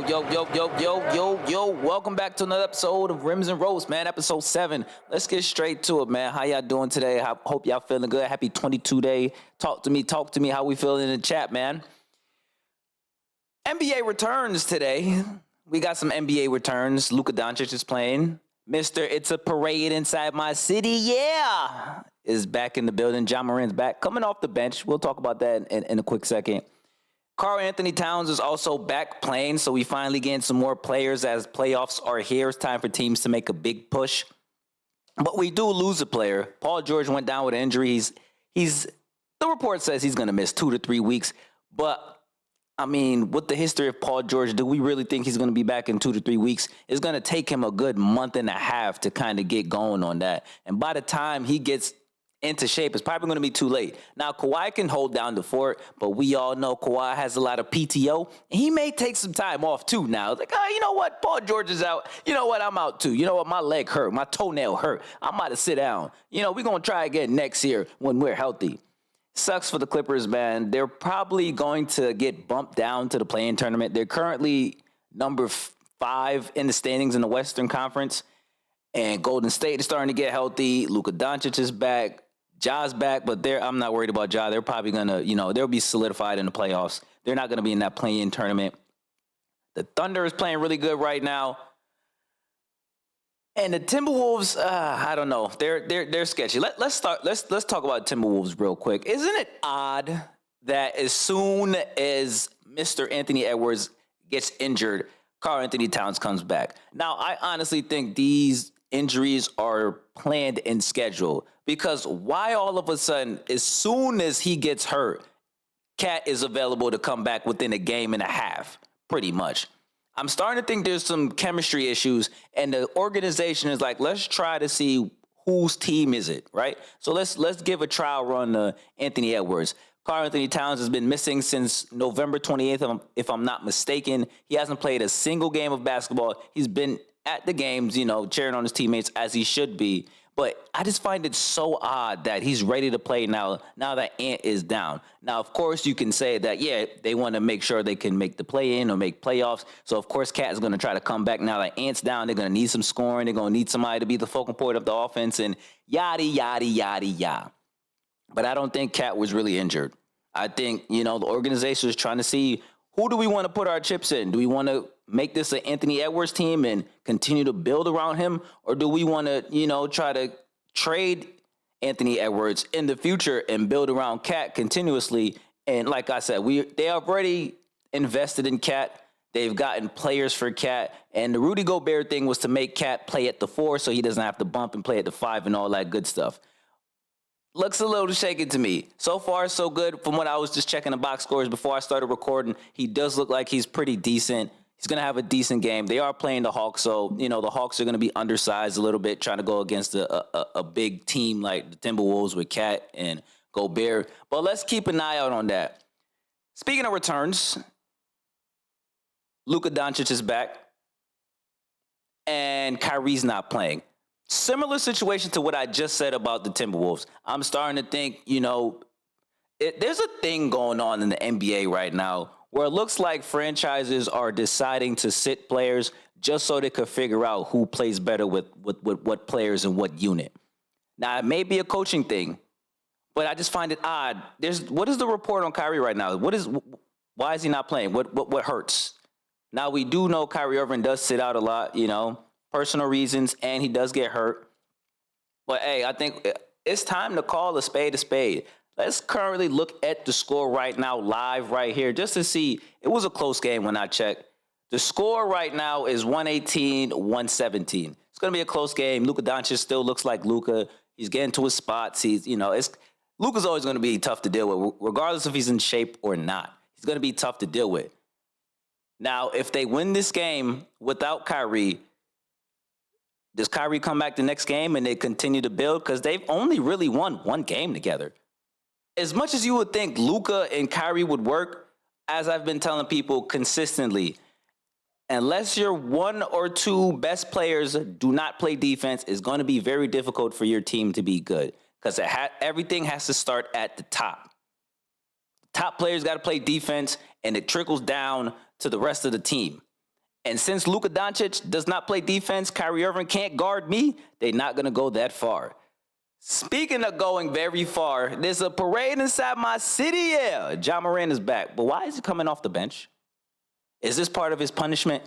Yo. Welcome back to another episode of Rims and Roast, man. Episode 7. Let's get straight to it, man. How y'all doing today? Hope y'all feeling good. Happy 22 day. Talk to me. How we feeling in the chat, man? NBA returns today. We got some NBA returns. Luka Doncic is playing. Mr. It's a Parade Inside My City, yeah, is back in the building. Ja Morant's back, coming off the bench. We'll talk about that in a quick second. Karl Anthony Towns is also back playing, so we finally getting some more players as playoffs are here. It's time for teams to make a big push. But we do lose a player. Paul George went down with an injury. The report says he's going to miss 2 to 3 weeks. But, I mean, with the history of Paul George, do we really think he's going to be back in 2 to 3 weeks? It's going to take him a good month and a half to kind of get going on that. And by the time he gets into shape, it's probably going to be too late. Now, Kawhi can hold down the fort, but we all know Kawhi has a lot of PTO, and he may take some time off too now. It's like, you know what? Paul George is out. You know what? I'm out too. You know what? My leg hurt. My toenail hurt. I'm about to sit down. We're going to try again next year when we're healthy. Sucks for the Clippers, man. They're probably going to get bumped down to the play-in tournament. They're currently number 5 in the standings in the Western Conference, and Golden State is starting to get healthy. Luka Doncic is back. Ja's back, but I'm not worried about Ja. They're probably going to, they'll be solidified in the playoffs. They're not going to be in that play-in tournament. The Thunder is playing really good right now. And the Timberwolves, I don't know. They're sketchy. Let's talk about Timberwolves real quick. Isn't it odd that as soon as Mr. Anthony Edwards gets injured, Karl Anthony Towns comes back? Now, I honestly think these injuries are planned and scheduled, because why all of a sudden, as soon as he gets hurt, Cat is available to come back within a game and a half, pretty much. I'm starting to think there's some chemistry issues, and the organization is like, let's try to see whose team is it, right? So let's give a trial run to Anthony Edwards. Karl Anthony Towns has been missing since November 28th, if I'm not mistaken. He hasn't played a single game of basketball. He's been at the games, cheering on his teammates as he should be. But I just find it so odd that he's ready to play now that Ant is down. Now, of course, you can say that, yeah, they want to make sure they can make the play-in or make playoffs. So, of course, Cat is going to try to come back now that Ant's down. They're going to need some scoring. They're going to need somebody to be the focal point of the offense and yada, yada, yada, yada. But I don't think Cat was really injured. I think, the organization is trying to see, who do we want to put our chips in? Do we want to make this an Anthony Edwards team and continue to build around him? Or do we want to, try to trade Anthony Edwards in the future and build around Cat continuously? And like I said, they have already invested in Cat. They've gotten players for Cat. And the Rudy Gobert thing was to make Cat play at the 4 so he doesn't have to bump and play at the 5 and all that good stuff. Looks a little shaky to me. So far, so good. From what I was just checking the box scores before I started recording, he does look like he's pretty decent. He's going to have a decent game. They are playing the Hawks, so, the Hawks are going to be undersized a little bit, trying to go against a big team like the Timberwolves with Cat and Gobert. But let's keep an eye out on that. Speaking of returns, Luka Doncic is back, and Kyrie's not playing. Similar situation to what I just said about the Timberwolves. I'm starting to think, there's a thing going on in the NBA right now where it looks like franchises are deciding to sit players just so they could figure out who plays better with what players and what unit. Now, it may be a coaching thing, but I just find it odd. What is the report on Kyrie right now? Why is he not playing? What hurts? Now, we do know Kyrie Irving does sit out a lot, personal reasons, and he does get hurt. But, hey, I think it's time to call a spade a spade. Let's currently look at the score right now, live right here, just to see. It was a close game when I checked. The score right now is 118-117. It's going to be a close game. Luka Doncic still looks like Luka. He's getting to his spots. Luka's always going to be tough to deal with, regardless if he's in shape or not. He's going to be tough to deal with. Now, if they win this game without Kyrie, does Kyrie come back the next game and they continue to build? Because they've only really won one game together. As much as you would think Luka and Kyrie would work, as I've been telling people consistently, unless your 1 or 2 best players do not play defense, it's going to be very difficult for your team to be good, because everything has to start at the top. Top players got to play defense, and it trickles down to the rest of the team. And since Luka Doncic does not play defense, Kyrie Irving can't guard me, they're not going to go that far. Speaking of going very far, there's a parade inside my city, yeah. Ja Morant is back. But why is he coming off the bench? Is this part of his punishment?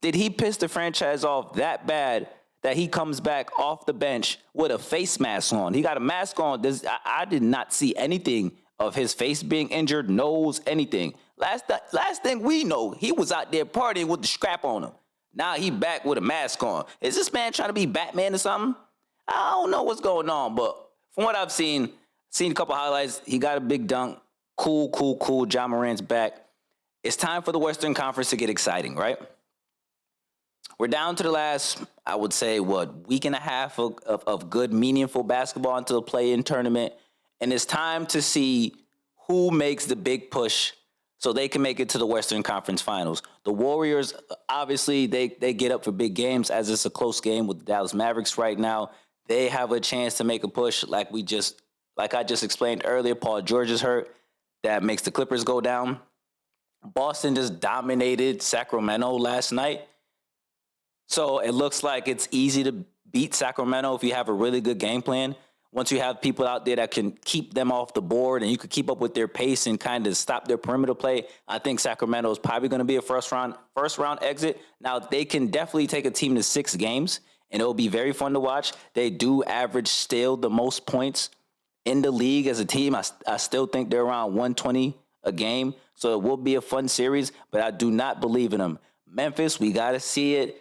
Did he piss the franchise off that bad that he comes back off the bench with a face mask on? He got a mask on. I did not see anything of his face being injured, nose, anything. Last thing we know, he was out there partying with the scrap on him. Now he back with a mask on. Is this man trying to be Batman or something? I don't know what's going on, but from what I've seen a couple highlights. He got a big dunk. Cool. Ja Morant's back. It's time for the Western Conference to get exciting, right? We're down to the last, I would say, week and a half of good, meaningful basketball until the play-in tournament. And it's time to see who makes the big push so they can make it to the Western Conference Finals. The Warriors, obviously, they get up for big games as it's a close game with the Dallas Mavericks right now. They have a chance to make a push like I just explained earlier. Paul George is hurt. That makes the Clippers go down. Boston just dominated Sacramento last night. So it looks like it's easy to beat Sacramento if you have a really good game plan. Once you have people out there that can keep them off the board and you can keep up with their pace and kind of stop their perimeter play, I think Sacramento is probably going to be a first round exit. Now, they can definitely take a team to 6 games, and it'll be very fun to watch. They do average still the most points in the league as a team. I still think they're around 120 a game, so it will be a fun series, but I do not believe in them. Memphis, we got to see it.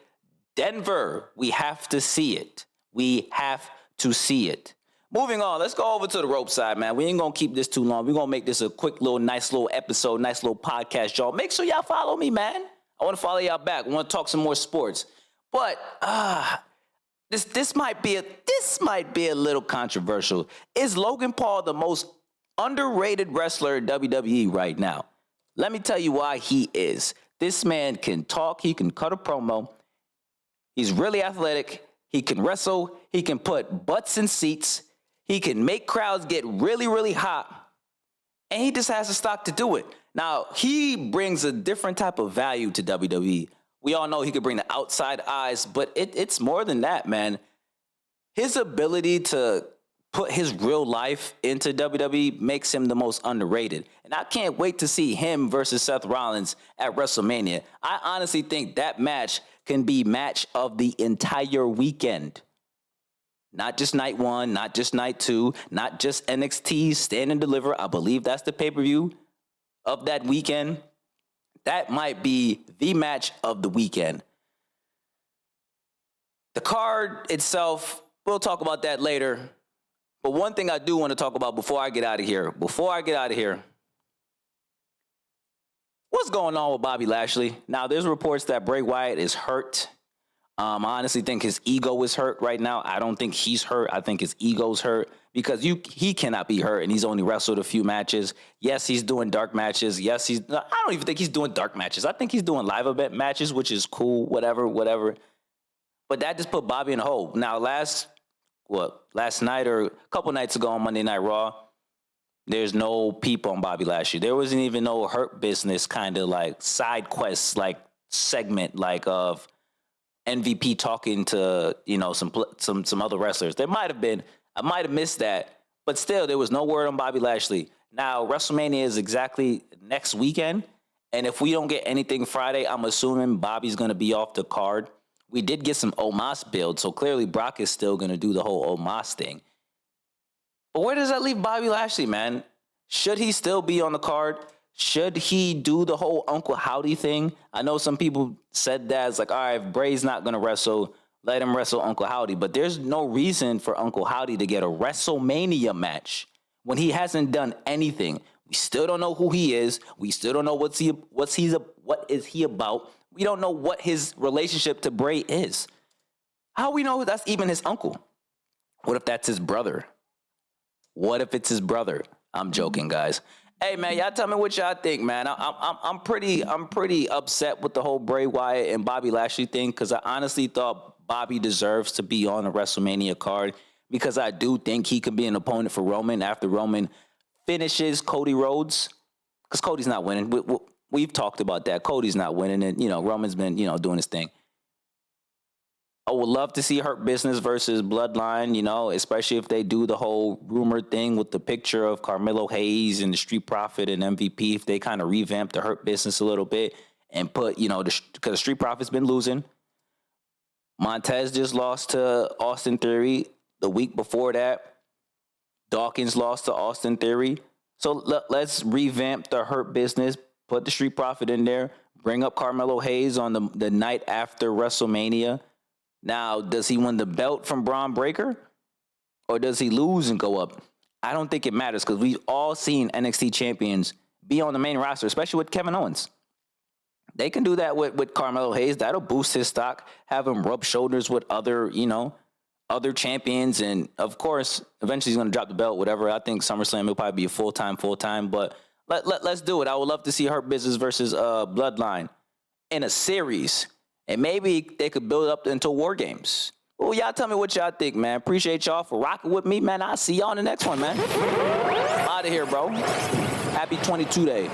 Denver, we have to see it. We have to see it. Moving on, let's go over to the rope side, man. We ain't going to keep this too long. We're going to make this a quick little, nice little episode, nice little podcast, y'all. Make sure y'all follow me, man. I want to follow y'all back. I want to talk some more sports. But this might be a little controversial. Is Logan Paul the most underrated wrestler in WWE right now? Let me tell you why he is. This man can talk. He can cut a promo. He's really athletic. He can wrestle. He can put butts in seats. He can make crowds get really, really hot. And he just has the stock to do it. Now, he brings a different type of value to WWE. We all know he could bring the outside eyes, but it's more than that, man. His ability to put his real life into WWE makes him the most underrated. And I can't wait to see him versus Seth Rollins at WrestleMania. I honestly think that match can be match of the entire weekend. Not just night 1, not just night 2, not just NXT Stand and Deliver. I believe that's the pay-per-view of that weekend. That might be the match of the weekend. The card itself, we'll talk about that later. But one thing I do want to talk about before I get out of here. What's going on with Bobby Lashley? Now, there's reports that Bray Wyatt is hurt. I honestly think his ego is hurt right now. I don't think he's hurt. I think his ego's hurt because he cannot be hurt, and he's only wrestled a few matches. Yes, he's doing dark matches. I don't even think he's doing dark matches. I think he's doing live event matches, which is cool, whatever. But that just put Bobby in a hole. Now, last night or a couple nights ago on Monday Night Raw, there's no peep on Bobby Lashley. There wasn't even no Hurt Business kind of like side quest like segment like of MVP talking to, some other wrestlers. There might have been. I might have missed that. But still, there was no word on Bobby Lashley. Now, WrestleMania is exactly next weekend. And if we don't get anything Friday, I'm assuming Bobby's going to be off the card. We did get some Omos build, so clearly Brock is still going to do the whole Omos thing. But where does that leave Bobby Lashley, man? Should he still be on the card? Should he do the whole Uncle Howdy thing? I know some people said that. It's like, all right, if Bray's not going to wrestle, let him wrestle Uncle Howdy. But there's no reason for Uncle Howdy to get a WrestleMania match when he hasn't done anything. We still don't know who he is. We still don't know what is he about. We don't know what his relationship to Bray is. How we know that's even his uncle? What if that's his brother? What if it's his brother? I'm joking, guys. Hey, man, y'all tell me what y'all think, man. I'm pretty upset with the whole Bray Wyatt and Bobby Lashley thing because I honestly thought Bobby deserves to be on the WrestleMania card because I do think he could be an opponent for Roman after Roman finishes Cody Rhodes because Cody's not winning. we've talked about that. Cody's not winning it. Roman's been, doing his thing. I would love to see Hurt Business versus Bloodline, especially if they do the whole rumor thing with the picture of Carmelo Hayes and the Street Profit and MVP, if they kind of revamp the Hurt Business a little bit and put, because the Street Profit's been losing. Montez just lost to Austin Theory. The week before that, Dawkins lost to Austin Theory. So let's revamp the Hurt Business, put the Street Profit in there, bring up Carmelo Hayes on the night after WrestleMania. Now, does he win the belt from Braun Breaker? Or does he lose and go up? I don't think it matters because we've all seen NXT champions be on the main roster, especially with Kevin Owens. They can do that with Carmelo Hayes. That'll boost his stock, have him rub shoulders with other champions. And, of course, eventually he's going to drop the belt, whatever. I think SummerSlam will probably be a full-time. But let's do it. I would love to see Hurt Business versus Bloodline in a series. And maybe they could build up into War Games. Well, y'all tell me what y'all think, man. Appreciate y'all for rocking with me, man. I'll see y'all in the next one, man. I'm out of here, bro. Happy 22 day.